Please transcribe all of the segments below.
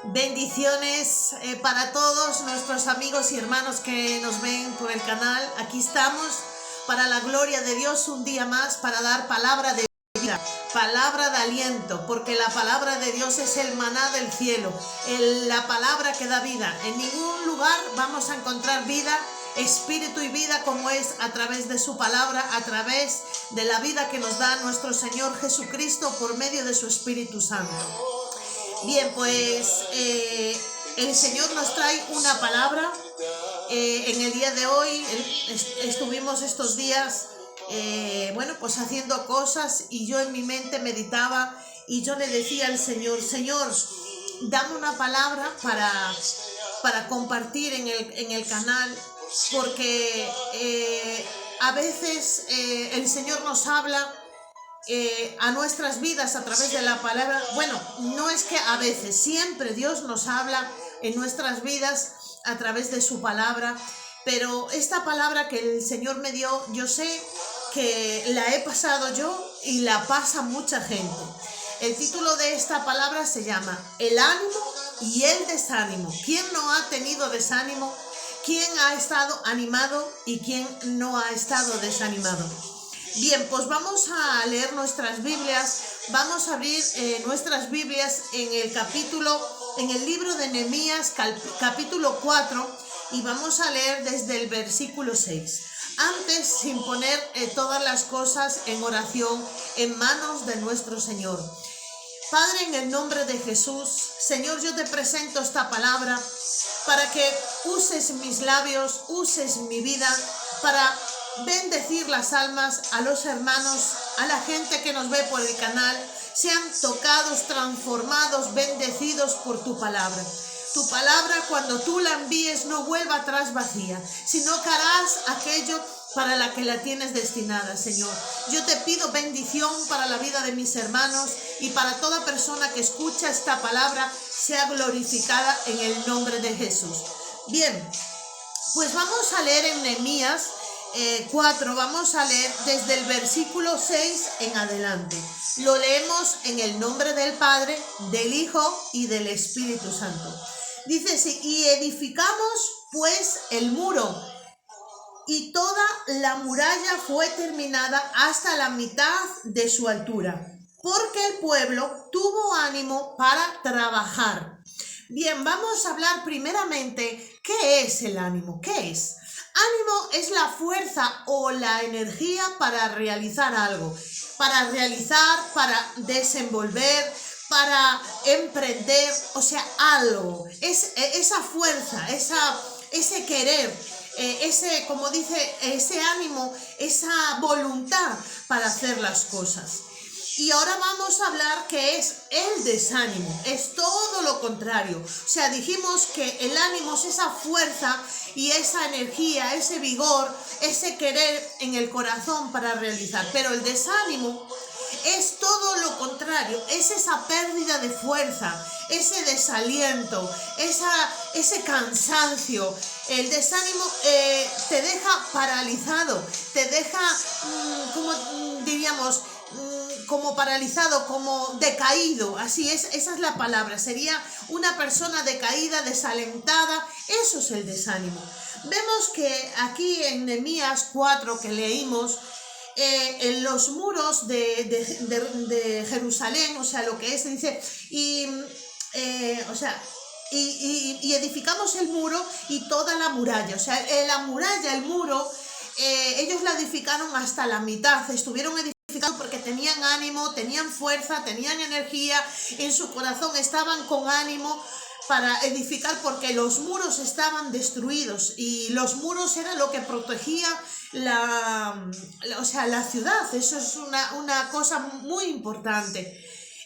Bendiciones para todos nuestros amigos y hermanos que nos ven por el canal. Aquí estamos para la gloria de Dios un día más para dar palabra de vida, palabra de aliento, porque la palabra de Dios es el maná del cielo, la palabra que da vida. En ningún lugar vamos a encontrar vida, espíritu y vida como es a través de su palabra, a través de la vida que nos da nuestro Señor Jesucristo por medio de su Espíritu Santo. Bien, pues el Señor nos trae una palabra. En el día de hoy estuvimos estos días, pues haciendo cosas, y yo en mi mente meditaba y yo le decía al Señor: Señor, dame una palabra para compartir en el canal, porque a veces el Señor nos habla a nuestras vidas a través de la palabra. Bueno, no es que a veces, siempre Dios nos habla en nuestras vidas a través de su palabra, pero esta palabra que el Señor me dio, yo sé que la he pasado yo y la pasa mucha gente. El título de esta palabra se llama El ánimo y el desánimo. ¿Quién no ha tenido desánimo? ¿Quién ha estado animado y quién no ha estado desanimado? Bien, pues vamos a leer nuestras Biblias, vamos a abrir nuestras Biblias en el libro de Nehemías, capítulo 4, y vamos a leer desde el versículo 6. Antes, sin poner todas las cosas en oración en manos de nuestro Señor. Padre, en el nombre de Jesús, Señor, yo te presento esta palabra para que uses mis labios, uses mi vida para bendecir las almas, a los hermanos, a la gente que nos ve por el canal, sean tocados, transformados, bendecidos por tu palabra. Tu palabra, cuando tú la envíes, no vuelva atrás vacía, sino que harás aquello para la que la tienes destinada, Señor. Yo te pido bendición para la vida de mis hermanos y para toda persona que escucha esta palabra, sea glorificada en el nombre de Jesús. Bien, pues vamos a leer en Nehemías 4, vamos a leer desde el versículo 6 en adelante. Lo leemos en el nombre del Padre, del Hijo y del Espíritu Santo. Dice así: y edificamos pues el muro, y toda la muralla fue terminada hasta la mitad de su altura, porque el pueblo tuvo ánimo para trabajar. Bien, vamos a hablar primeramente, ¿qué es el ánimo? ¿Qué es? Ánimo es la fuerza o la energía para realizar algo, para desenvolver, para emprender, o sea, algo. Es esa fuerza, ese querer, como dice, ese ánimo, esa voluntad para hacer las cosas. Y ahora vamos a hablar que es el desánimo, es todo lo contrario. O sea, dijimos que el ánimo es esa fuerza y esa energía, ese vigor, ese querer en el corazón para realizar. Pero el desánimo es todo lo contrario, es esa pérdida de fuerza, ese desaliento, ese cansancio. El desánimo te deja paralizado, te deja, como paralizado, como decaído, así es, esa es la palabra, sería una persona decaída, desalentada. Eso es el desánimo. Vemos que aquí en Nehemías 4 que leímos, en los muros de Jerusalén, o sea, lo que es, dice, y edificamos el muro y toda la muralla, o sea, la muralla, el muro, ellos la edificaron hasta la mitad, estuvieron edificando porque tenían ánimo, tenían fuerza, tenían energía, en su corazón estaban con ánimo para edificar, porque los muros estaban destruidos y los muros eran lo que protegía la ciudad. Eso es una cosa muy importante.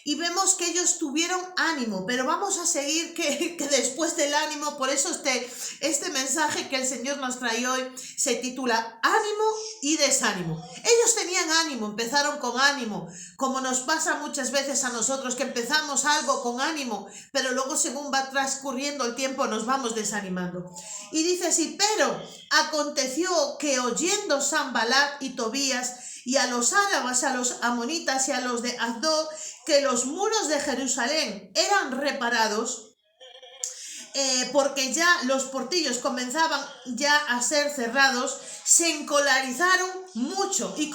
Y vemos que ellos tuvieron ánimo, pero vamos a seguir que después del ánimo, por eso este mensaje que el Señor nos trae hoy se titula Ánimo y Desánimo. Ellos tenían ánimo, empezaron con ánimo, como nos pasa muchas veces a nosotros, que empezamos algo con ánimo, pero luego según va transcurriendo el tiempo nos vamos desanimando. Y dice así: pero aconteció que oyendo Sanbalat y Tobías y a los árabes, a los amonitas y a los de Asdod, que los muros de Jerusalén eran reparados, porque ya los portillos comenzaban ya a ser cerrados, se encolarizaron mucho y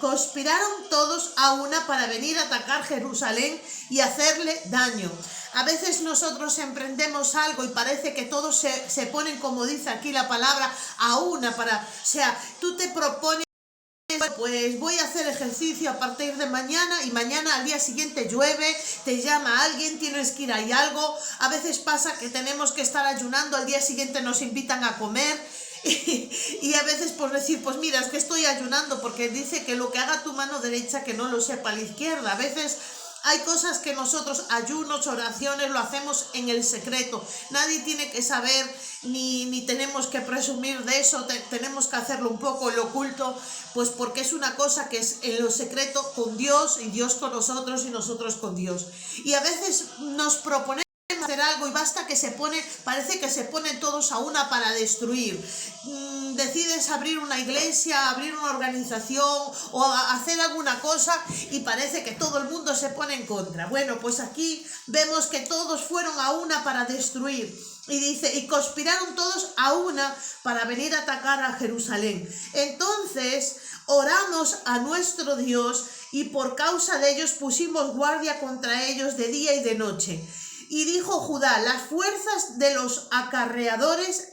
conspiraron todos a una para venir a atacar Jerusalén y hacerle daño. A veces nosotros emprendemos algo y parece que todos se ponen, como dice aquí la palabra, a una para, o sea, tú te propones, pues voy a hacer ejercicio a partir de mañana, y mañana al día siguiente llueve, te llama alguien, tienes que ir ahí algo. A veces pasa que tenemos que estar ayunando, al día siguiente nos invitan a comer y a veces por decir, pues mira, es que estoy ayunando, porque dice que lo que haga tu mano derecha que no lo sepa la izquierda. A veces hay cosas que nosotros, ayunos, oraciones, lo hacemos en el secreto. Nadie tiene que saber, ni tenemos que presumir de eso. Tenemos que hacerlo un poco en lo oculto, pues porque es una cosa que es en lo secreto con Dios, y Dios con nosotros y nosotros con Dios. Y a veces nos proponemos hacer algo y basta que parece que se ponen todos a una para destruir. Decides abrir una iglesia, abrir una organización o hacer alguna cosa y parece que todo el mundo se pone en contra. Bueno, pues aquí vemos que todos fueron a una para destruir. Y dice, y conspiraron todos a una para venir a atacar a Jerusalén. Entonces oramos a nuestro Dios, y por causa de ellos pusimos guardia contra ellos de día y de noche. Y dijo Judá, las fuerzas de los acarreadores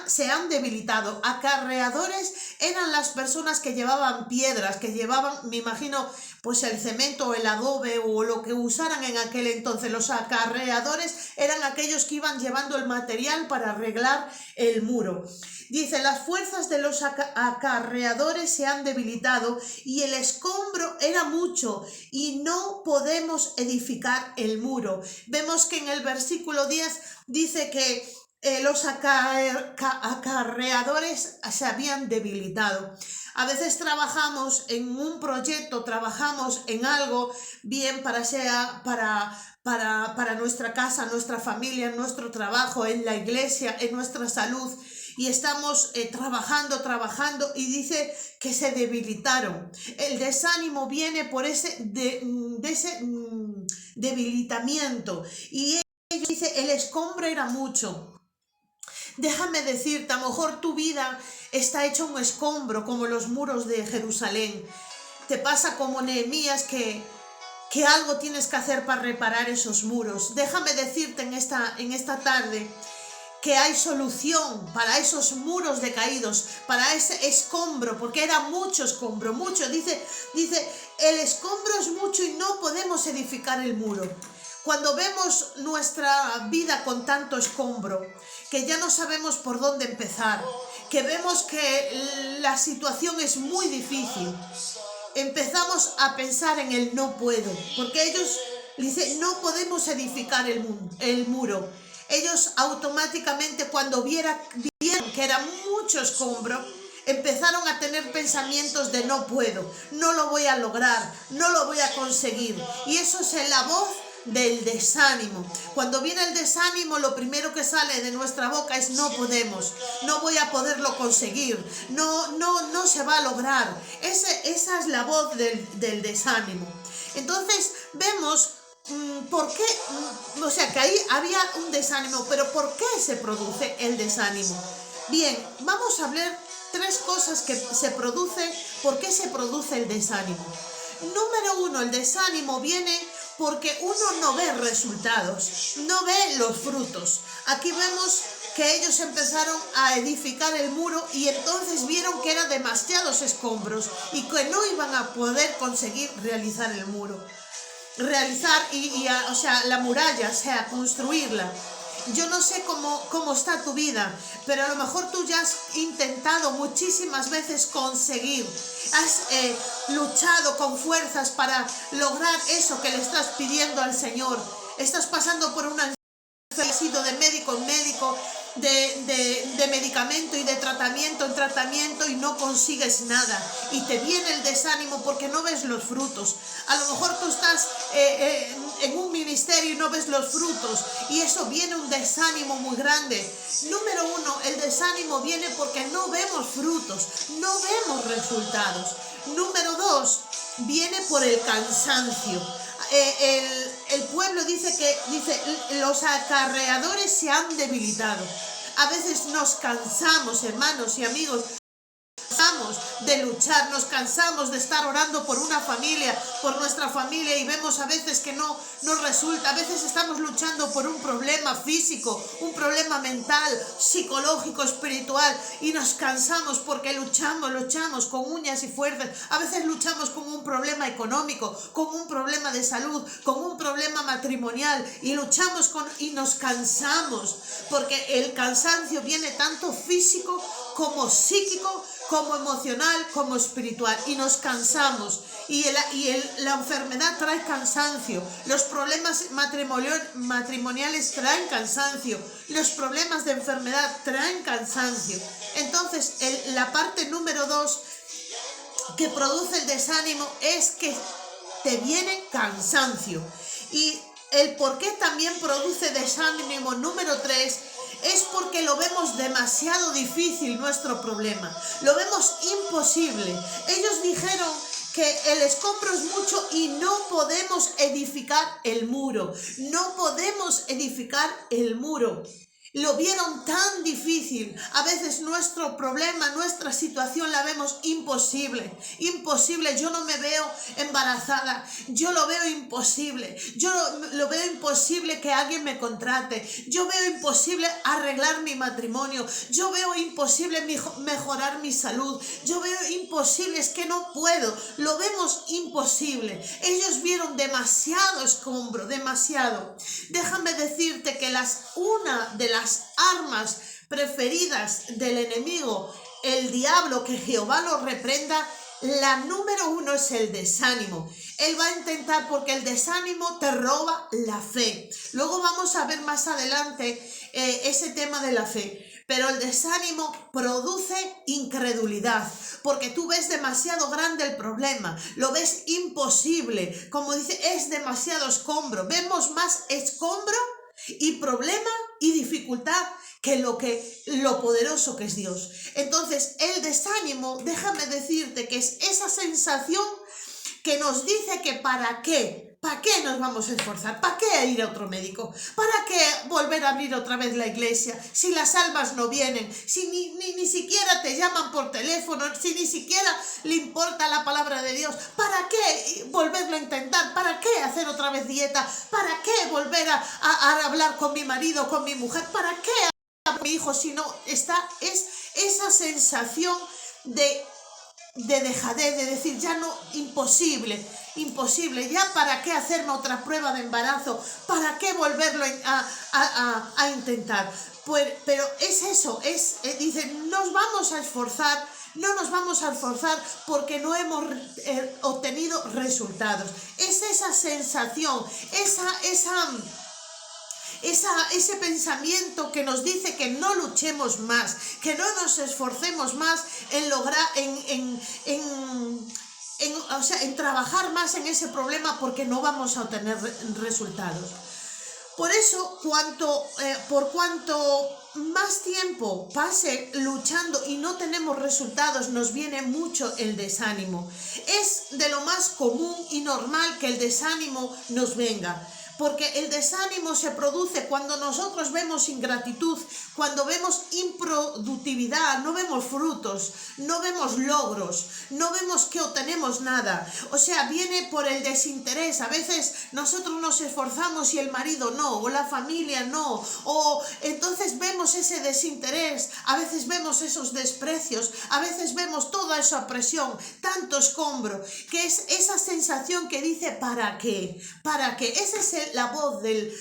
se han debilitado. Acarreadores eran las personas que llevaban piedras, que llevaban, me imagino, pues el cemento o el adobe o lo que usaran en aquel entonces. Los acarreadores eran aquellos que iban llevando el material para arreglar el muro. Dice, las fuerzas de los acarreadores se han debilitado y el escombro era mucho y no podemos edificar el muro. Vemos que en el versículo 10 dice que los acarreadores se habían debilitado. A veces trabajamos en un proyecto, trabajamos en algo bien para nuestra casa, nuestra familia, nuestro trabajo, en la iglesia, en nuestra salud. Y estamos trabajando y dice que se debilitaron. El desánimo viene por ese debilitamiento. Y ella dice, el escombro era mucho. Déjame decirte, a lo mejor tu vida está hecha un escombro como los muros de Jerusalén. Te pasa como Nehemías que algo tienes que hacer para reparar esos muros. Déjame decirte en esta tarde que hay solución para esos muros decaídos, para ese escombro, porque era mucho escombro, mucho. Dice, el escombro es mucho y no podemos edificar el muro. Cuando vemos nuestra vida con tanto escombro, que ya no sabemos por dónde empezar, que vemos que la situación es muy difícil, empezamos a pensar en el no puedo, porque ellos dicen, no podemos edificar el muro. Ellos automáticamente, cuando vieron que era mucho escombro, empezaron a tener pensamientos de no puedo, no lo voy a lograr, no lo voy a conseguir. Y eso es la voz del desánimo. Cuando viene el desánimo, lo primero que sale de nuestra boca es no podemos, no voy a poderlo conseguir, no se va a lograr. Esa es la voz del desánimo. Entonces vemos ¿por qué? O sea, que ahí había un desánimo, pero ¿por qué se produce el desánimo? Bien, vamos a ver 3 cosas que se producen. ¿Por qué se produce el desánimo? Número 1, el desánimo viene porque uno no ve resultados, no ve los frutos. Aquí vemos que ellos empezaron a edificar el muro y entonces vieron que eran demasiados escombros y que no iban a poder conseguir realizar el muro. O sea, la muralla, o sea, construirla. Yo no sé cómo está tu vida, pero a lo mejor tú ya has intentado muchísimas veces conseguir, has luchado con fuerzas para lograr eso que le estás pidiendo al Señor. Estás pasando por una enfermedad, has ido de médico en médico, de medicamento y de tratamiento en tratamiento y no consigues nada y te viene el desánimo porque no ves los frutos. A lo mejor tú estás en un ministerio y no ves los frutos y eso viene un desánimo muy grande. Número 1, el desánimo viene porque no vemos frutos, no vemos resultados. Número 2, viene por el cansancio. el pueblo dice, los acarreadores se han debilitado. A veces nos cansamos, hermanos y amigos, de luchar, nos cansamos de estar orando por una familia, por nuestra familia, y vemos a veces que no nos resulta. A veces estamos luchando por un problema físico, un problema mental, psicológico, espiritual, y nos cansamos porque luchamos con uñas y fuerzas. A veces luchamos con un problema económico, con un problema de salud, con un problema matrimonial, y y nos cansamos, porque el cansancio viene tanto físico como psíquico, como emocional, como espiritual, y nos cansamos, y la enfermedad trae cansancio, los problemas matrimoniales traen cansancio, los problemas de enfermedad traen cansancio. Entonces la parte número 2 que produce el desánimo es que te viene cansancio. Y el por qué también produce desánimo número 3 es porque lo vemos demasiado difícil nuestro problema, lo vemos imposible. Ellos dijeron que el escombro es mucho y no podemos edificar el muro, no podemos edificar el muro. Lo vieron tan difícil. A veces nuestro problema, nuestra situación la vemos imposible. Imposible. Yo no me veo embarazada. Yo lo veo imposible. Yo lo veo imposible que alguien me contrate. Yo veo imposible arreglar mi matrimonio. Yo veo imposible mejorar mi salud. Yo veo imposible. Es que no puedo. Lo vemos imposible. Ellos vieron demasiado escombro. Demasiado. Déjame decirte que una de las armas preferidas del enemigo, el diablo, que Jehová lo reprenda, la número 1 es el desánimo. Él va a intentar, porque el desánimo te roba la fe. Luego vamos a ver más adelante ese tema de la fe. Pero el desánimo produce incredulidad, porque tú ves demasiado grande el problema, lo ves imposible, como dice, es demasiado escombro. Vemos más escombro y problema y dificultad que lo poderoso que es Dios. Entonces el desánimo, déjame decirte que es esa sensación que nos dice que ¿para qué nos vamos a esforzar? ¿Para qué ir a otro médico? ¿Para qué volver a abrir otra vez la iglesia? Si las almas no vienen, si ni siquiera te llaman por teléfono, si ni siquiera le importa la palabra de Dios, ¿para qué volverlo a intentar? ¿Para qué hacer otra vez dieta? ¿Para qué volver a hablar con mi marido, con mi mujer? ¿Para qué hablar con mi hijo? Si no es esa sensación de dejadez, de decir, ya no, imposible, ya para qué hacerme otra prueba de embarazo, para qué volverlo a intentar. Pero es eso, dicen, no nos vamos a esforzar porque no hemos obtenido resultados. Es esa sensación, ese pensamiento que nos dice que no luchemos más, que no nos esforcemos más en lograr, en trabajar más en ese problema, porque no vamos a obtener resultados. Por eso, por cuanto más tiempo pase luchando y no tenemos resultados, nos viene mucho el desánimo. Es de lo más común y normal que el desánimo nos venga, porque el desánimo se produce cuando nosotros vemos ingratitud, cuando vemos improductividad, no vemos frutos, no vemos logros, no vemos que obtenemos nada. O sea, viene por el desinterés. A veces nosotros nos esforzamos y el marido no, o la familia no, o entonces vemos ese desinterés, a veces vemos esos desprecios, a veces vemos toda esa presión, tanto escombro, que es esa sensación que dice, ¿para qué? ¿Para qué? Esa es la voz del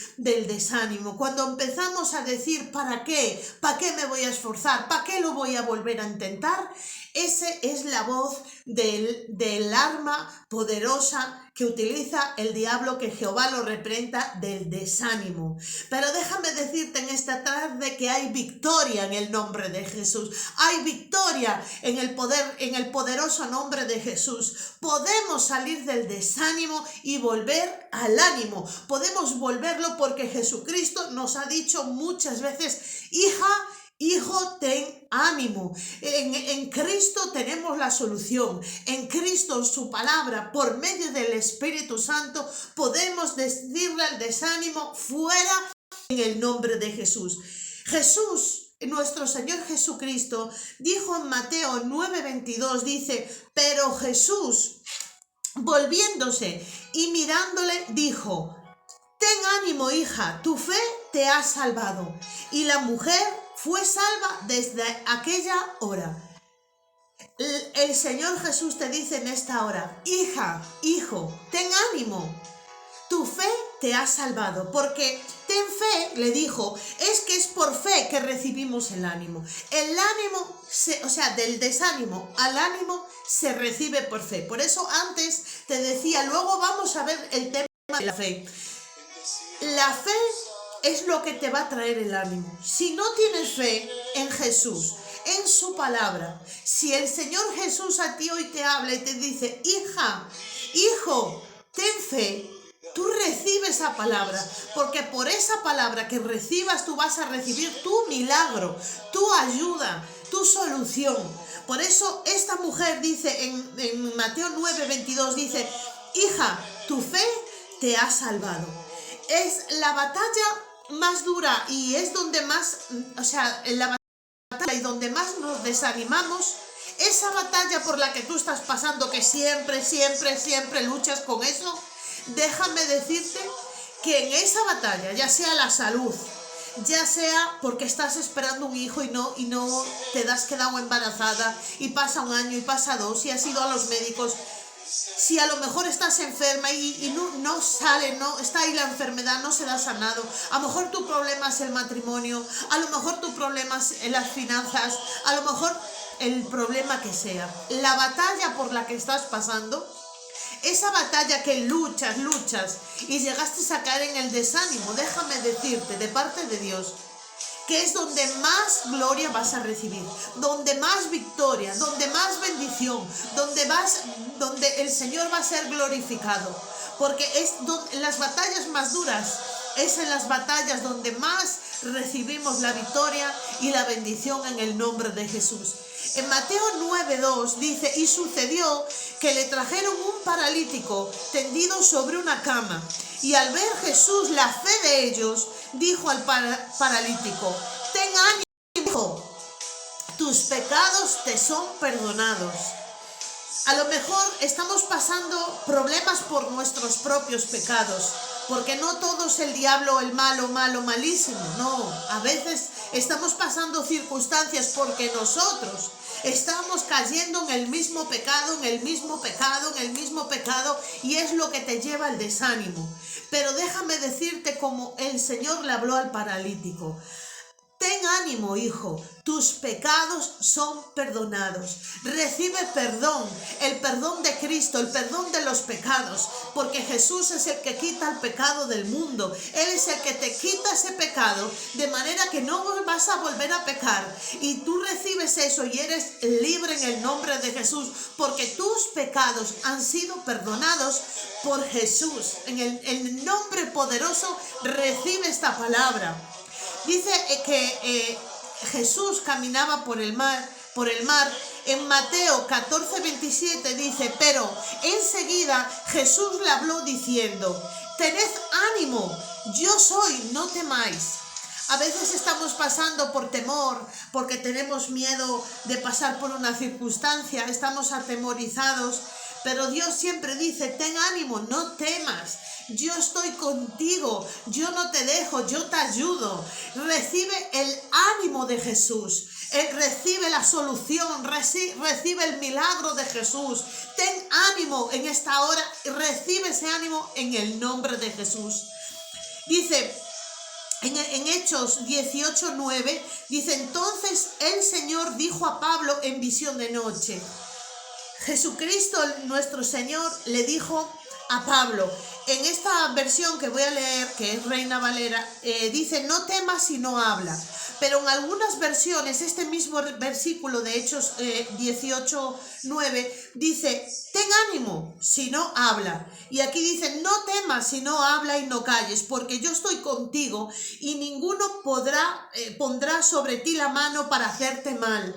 desánimo. Cuando empezamos a decir, ¿para qué? ¿Para qué me voy a esforzar? ¿Para qué lo voy a volver a intentar? Esa es la voz del arma poderosa que utiliza el diablo, que Jehová lo reprenda, del desánimo. Pero déjame decirte en esta tarde que hay victoria en el nombre de Jesús. Hay victoria en el poderoso nombre de Jesús. Podemos salir del desánimo y volver al ánimo. Podemos volverlo porque Jesucristo nos ha dicho muchas veces, hija, Hijo, ten ánimo. En Cristo tenemos la solución. En Cristo, en su palabra, por medio del Espíritu Santo, podemos decirle al desánimo fuera en el nombre de Jesús. Jesús, nuestro Señor Jesucristo, dijo en Mateo 9:22, dice, pero Jesús, volviéndose y mirándole, dijo, ten ánimo, hija, tu fe te ha salvado. Y la mujer fue salva desde aquella hora. El Señor Jesús te dice en esta hora, hija, hijo, ten ánimo, tu fe te ha salvado, porque ten fe, le dijo, es que es por fe que recibimos el ánimo. El ánimo, del desánimo al ánimo se recibe por fe. Por eso antes te decía, luego vamos a ver el tema de la fe. La fe es lo que te va a traer el ánimo. Si no tienes fe en Jesús, en su palabra, si el Señor Jesús a ti hoy te habla y te dice, hija, hijo, ten fe, tú recibes esa palabra, porque por esa palabra que recibas tú vas a recibir tu milagro, tu ayuda, tu solución. Por eso esta mujer dice en Mateo 9:22, dice, hija, tu fe te ha salvado. Es la batalla más dura y es donde más, la batalla y donde más nos desanimamos. Esa batalla por la que tú estás pasando, que siempre luchas con eso, déjame decirte que en esa batalla, ya sea la salud, ya sea porque estás esperando un hijo y no te das quedado embarazada y pasa un año y pasa dos y has ido a los médicos, si a lo mejor estás enferma y no sale, no está ahí la enfermedad, no se da sanado, a lo mejor tu problema es el matrimonio, a lo mejor tu problema es las finanzas, a lo mejor el problema que sea, la batalla por la que estás pasando, esa batalla que luchas y llegaste a caer en el desánimo, déjame decirte de parte de Dios que es donde más gloria vas a recibir, donde más victoria, donde más bendición, donde el Señor va a ser glorificado, porque es en las batallas más duras, es en las batallas donde más recibimos la victoria y la bendición en el nombre de Jesús. En Mateo 9:2 dice, y sucedió que le trajeron un paralítico tendido sobre una cama, y al ver Jesús la fe de ellos, dijo al paralítico, ten ánimo, hijo, tus pecados te son perdonados. A lo mejor estamos pasando problemas por nuestros propios pecados, porque no todo es el diablo, el malo, malísimo, no. A veces estamos pasando circunstancias porque nosotros estamos cayendo en el mismo pecado, y es lo que te lleva al desánimo. Pero déjame decirte como el Señor le habló al paralítico. Ten ánimo, hijo, tus pecados son perdonados. Recibe perdón, el perdón de Cristo, el perdón de los pecados, porque Jesús es el que quita el pecado del mundo. Él es el que te quita ese pecado, de manera que no vas a volver a pecar. Y tú recibes eso y eres libre en el nombre de Jesús, porque tus pecados han sido perdonados por Jesús. En el nombre poderoso recibe esta palabra. Dice que Jesús caminaba por el mar. En Mateo 14:27 dice, pero enseguida Jesús le habló diciendo, tened ánimo, yo soy, no temáis. A veces estamos pasando por temor, porque tenemos miedo de pasar por una circunstancia, estamos atemorizados, pero Dios siempre dice, ten ánimo, no temas. Yo estoy contigo, yo no te dejo, yo te ayudo. Recibe el ánimo de Jesús, recibe la solución, recibe el milagro de Jesús. Ten ánimo en esta hora, recibe ese ánimo en el nombre de Jesús. Dice en Hechos 18:9, dice, entonces el Señor dijo a Pablo en visión de noche. Jesucristo, nuestro Señor, le dijo a Pablo, en esta versión que voy a leer, que es Reina Valera, dice, no temas y no habla, pero en algunas versiones, este mismo versículo de Hechos 18:9 dice, ten ánimo, si no habla. Y aquí dice, no temas, si no habla y no calles, porque yo estoy contigo y ninguno pondrá sobre ti la mano para hacerte mal.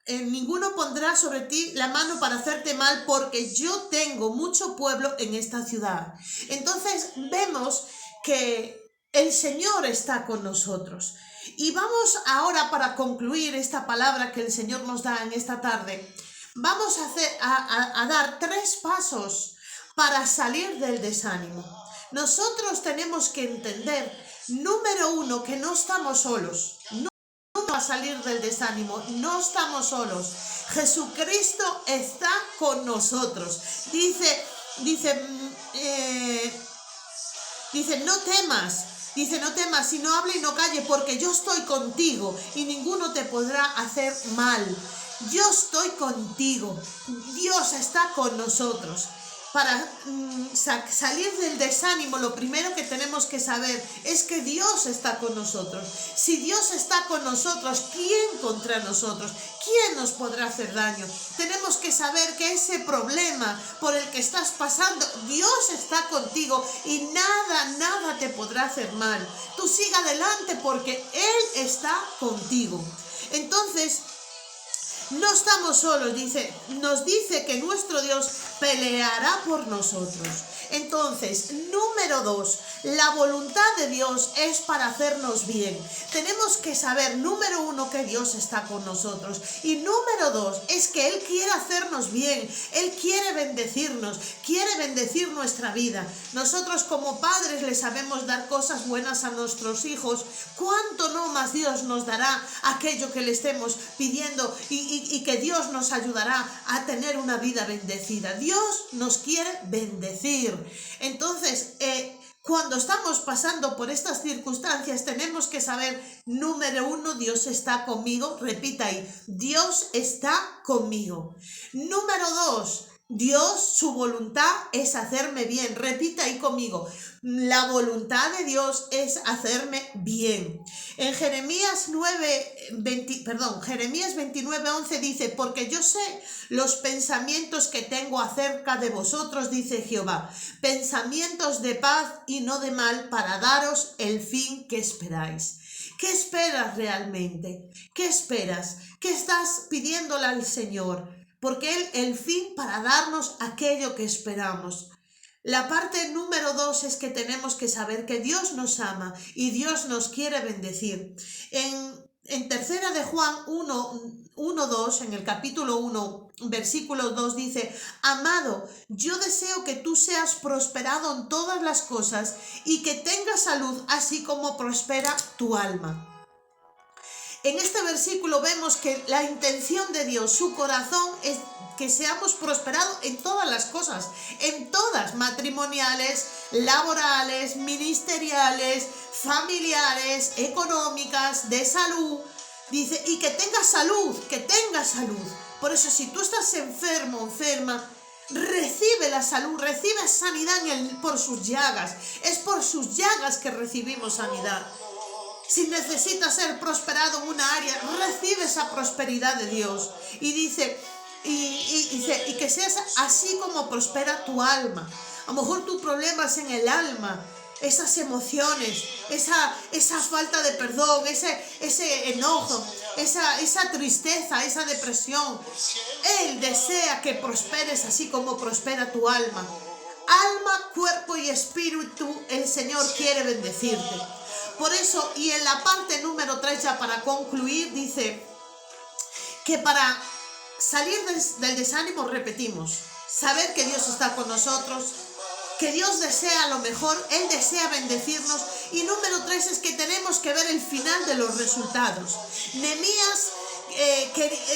Ninguno pondrá sobre ti la mano para hacerte mal, porque yo tengo mucho pueblo en esta ciudad. Entonces vemos que el Señor está con nosotros. Y vamos ahora, para concluir esta palabra que el Señor nos da en esta tarde, vamos a dar 3 pasos para salir del desánimo. Nosotros tenemos que entender, número 1, que no estamos solos. A salir del desánimo, no estamos solos. Jesucristo está con nosotros. Dice, no temas. Dice, no temas, si no hable y no calle, porque yo estoy contigo y ninguno te podrá hacer mal. Yo estoy contigo. Dios está con nosotros. Para salir del desánimo, lo primero que tenemos que saber es que Dios está con nosotros. Si Dios está con nosotros, ¿quién contra nosotros? ¿Quién nos podrá hacer daño? Tenemos que saber que ese problema por el que estás pasando, Dios está contigo y nada te podrá hacer mal. Tú sigue adelante porque Él está contigo. Entonces, no estamos solos, nos dice que nuestro Dios peleará por nosotros. Entonces, número 2, la voluntad de Dios es para hacernos bien. Tenemos que saber, número 1, que Dios está con nosotros. Y número 2, es que Él quiere hacernos bien. Él quiere bendecirnos, quiere bendecir nuestra vida. Nosotros como padres le sabemos dar cosas buenas a nuestros hijos. ¿Cuánto no más Dios nos dará aquello que le estemos pidiendo y que Dios nos ayudará a tener una vida bendecida? Dios nos quiere bendecir. Entonces, cuando estamos pasando por estas circunstancias, tenemos que saber, número 1, Dios está conmigo. Repita ahí, Dios está conmigo. Número 2, Dios, su voluntad es hacerme bien. Repita ahí conmigo, la voluntad de Dios es hacerme bien. En Jeremías 29:11 dice, porque yo sé los pensamientos que tengo acerca de vosotros, dice Jehová, pensamientos de paz y no de mal, para daros el fin que esperáis. ¿Qué esperas realmente? ¿Qué esperas? ¿Qué estás pidiéndole al Señor? Porque Él, el fin para darnos aquello que esperamos. La parte número 2 es que tenemos que saber que Dios nos ama y Dios nos quiere bendecir. En tercera de Juan 1:2, en el capítulo 1, versículo 2 dice, amado, yo deseo que tú seas prosperado en todas las cosas y que tengas salud, así como prospera tu alma. En este versículo vemos que la intención de Dios, su corazón, es que seamos prosperados en todas las cosas, en todas, matrimoniales, laborales, ministeriales, familiares, económicas, de salud. Dice, y que tengas salud, que tengas salud. Por eso, si tú estás enfermo o enferma, recibe la salud, recibe sanidad por sus llagas. Es por sus llagas que recibimos sanidad. Si necesitas ser prosperado en una área, recibe esa prosperidad de Dios. Y dice, y que seas así como prospera tu alma. A lo mejor tu problema es en el alma, esas emociones, esa falta de perdón, ese enojo, esa tristeza, esa depresión. Él desea que prosperes así como prospera tu alma. Alma, cuerpo y espíritu, el Señor quiere bendecirte. Por eso, y en la parte número 3, ya para concluir, dice que para salir del desánimo, repetimos, saber que Dios está con nosotros, que Dios desea lo mejor, Él desea bendecirnos. Y número 3 es que tenemos que ver el final de los resultados. Nehemías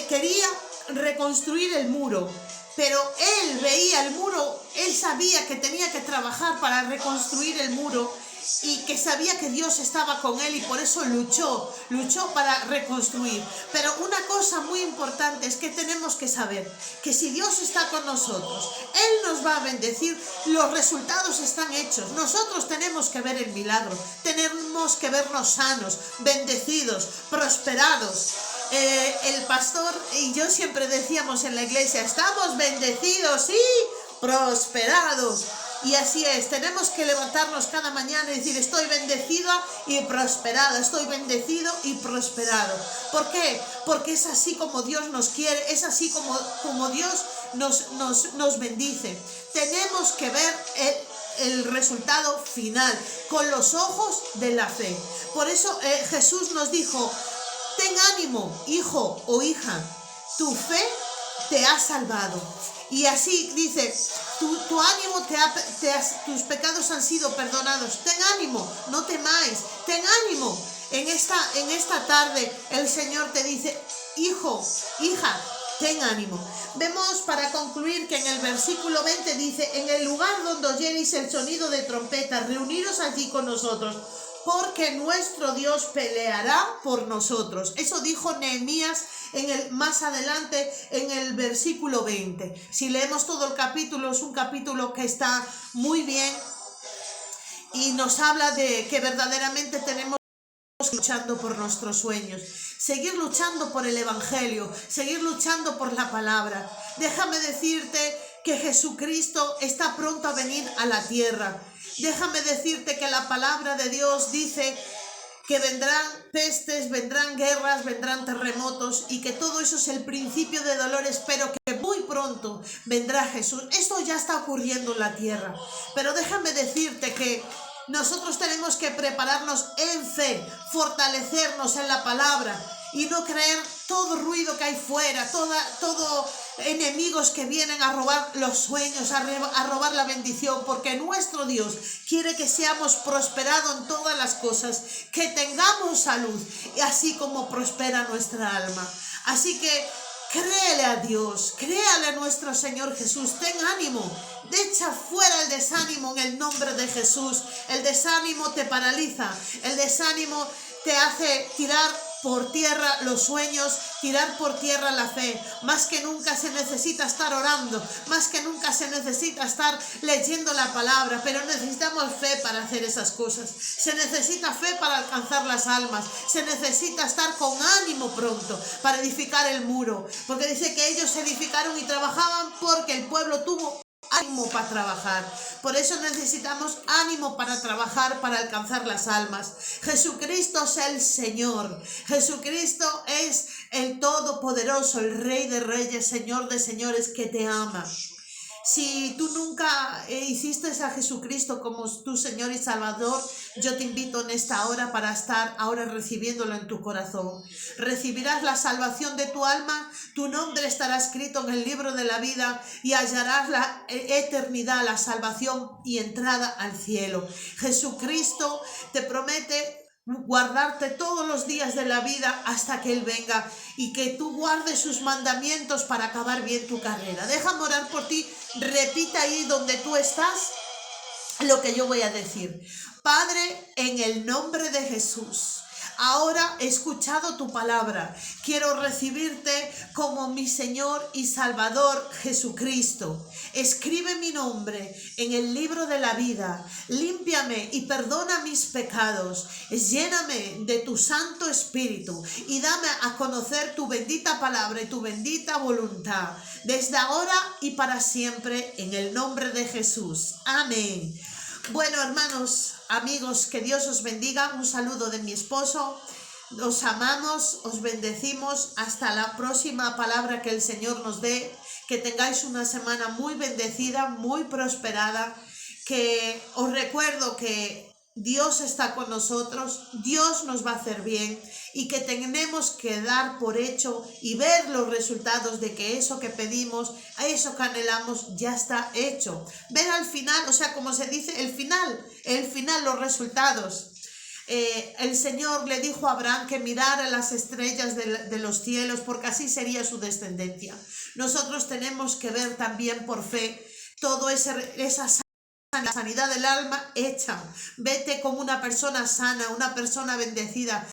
quería reconstruir el muro, pero él veía el muro, él sabía que tenía que trabajar para reconstruir el muro. y que sabía que Dios estaba con él y por eso luchó para reconstruir. Pero una cosa muy importante es que tenemos que saber que si Dios está con nosotros, Él nos va a bendecir, los resultados están hechos. Nosotros tenemos que ver el milagro, tenemos que vernos sanos, bendecidos, prosperados. El pastor y yo siempre decíamos en la iglesia, estamos bendecidos y prosperados. Y así es, tenemos que levantarnos cada mañana y decir, estoy bendecida y prosperada, estoy bendecido y prosperado. ¿Por qué? Porque es así como Dios nos quiere, es así como Dios nos bendice. Tenemos que ver el resultado final con los ojos de la fe. Por eso Jesús nos dijo, ten ánimo, hijo o hija, tu fe te ha salvado. Y así dice, tu ánimo, tus pecados han sido perdonados. Ten ánimo, no temáis, ten ánimo. En esta tarde el Señor te dice, hijo, hija, ten ánimo. Vemos para concluir que en el versículo 20 dice, en el lugar donde oyereis el sonido de trompeta, reuniros allí con nosotros, porque nuestro Dios peleará por nosotros. Eso dijo Nehemías más adelante en el versículo 20. Si leemos todo el capítulo, es un capítulo que está muy bien y nos habla de que verdaderamente tenemos luchando por nuestros sueños, seguir luchando por el evangelio, seguir luchando por la palabra. Déjame decirte que Jesucristo está pronto a venir a la tierra. Déjame decirte que la palabra de Dios dice que vendrán pestes, vendrán guerras, vendrán terremotos y que todo eso es el principio de dolores, pero que muy pronto vendrá Jesús. Esto ya está ocurriendo en la tierra, pero déjame decirte que nosotros tenemos que prepararnos en fe, fortalecernos en la palabra y no creer todo ruido que hay fuera, todo enemigos que vienen a robar los sueños, a robar la bendición, porque nuestro Dios quiere que seamos prosperados en todas las cosas, que tengamos salud, y así como prospera nuestra alma. Así que créele a Dios, créale a nuestro Señor Jesús, ten ánimo, echa fuera el desánimo en el nombre de Jesús. El desánimo te paraliza, el desánimo te hace tirar por tierra los sueños, tirar por tierra la fe. Más que nunca se necesita estar orando, más que nunca se necesita estar leyendo la palabra, pero necesitamos fe para hacer esas cosas. Se necesita fe para alcanzar las almas, se necesita estar con ánimo pronto para edificar el muro, porque dice que ellos edificaron y trabajaban porque el pueblo tuvo ánimo para trabajar. Por eso necesitamos ánimo para trabajar, para alcanzar las almas. Jesucristo es el Señor. Jesucristo es el Todopoderoso, el Rey de Reyes, Señor de Señores, que te ama. Si tú nunca hiciste a Jesucristo como tu Señor y Salvador, yo te invito en esta hora para estar ahora recibiéndolo en tu corazón. Recibirás la salvación de tu alma, tu nombre estará escrito en el libro de la vida y hallarás la eternidad, la salvación y entrada al cielo. Jesucristo te promete guardarte todos los días de la vida hasta que Él venga y que tú guardes sus mandamientos para acabar bien tu carrera. Déjame orar por ti, repita ahí donde tú estás lo que yo voy a decir. Padre, en el nombre de Jesús, ahora he escuchado tu palabra, quiero recibirte como mi Señor y Salvador Jesucristo. Escribe mi nombre en el libro de la vida, límpiame y perdona mis pecados, lléname de tu Santo Espíritu y dame a conocer tu bendita palabra y tu bendita voluntad, desde ahora y para siempre, en el nombre de Jesús. Amén. Bueno, hermanos, amigos, que Dios os bendiga. Un saludo de mi esposo. Os amamos, os bendecimos. Hasta la próxima palabra que el Señor nos dé. Que tengáis una semana muy bendecida, muy prosperada. Que os recuerdo que Dios está con nosotros, Dios nos va a hacer bien y que tenemos que dar por hecho y ver los resultados de que eso que pedimos, eso que anhelamos ya está hecho. Ver al final, o sea, como se dice, el final, los resultados. El Señor le dijo a Abraham que mirara las estrellas de los cielos porque así sería su descendencia. Nosotros tenemos que ver también por fe todo esa sanidad del alma hecha. Vete como una persona sana, una persona bendecida.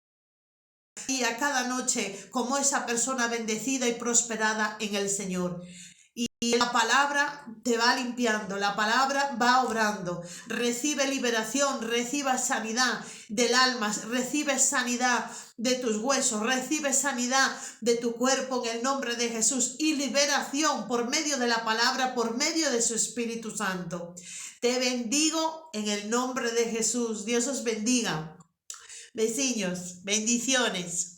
Y a cada noche como esa persona bendecida y prosperada en el Señor. Y la palabra te va limpiando, la palabra va obrando. Recibe liberación, recibe sanidad del alma, recibe sanidad de tus huesos, recibe sanidad de tu cuerpo en el nombre de Jesús y liberación por medio de la palabra, por medio de su Espíritu Santo. Te bendigo en el nombre de Jesús. Dios os bendiga. Vecinos, bendiciones.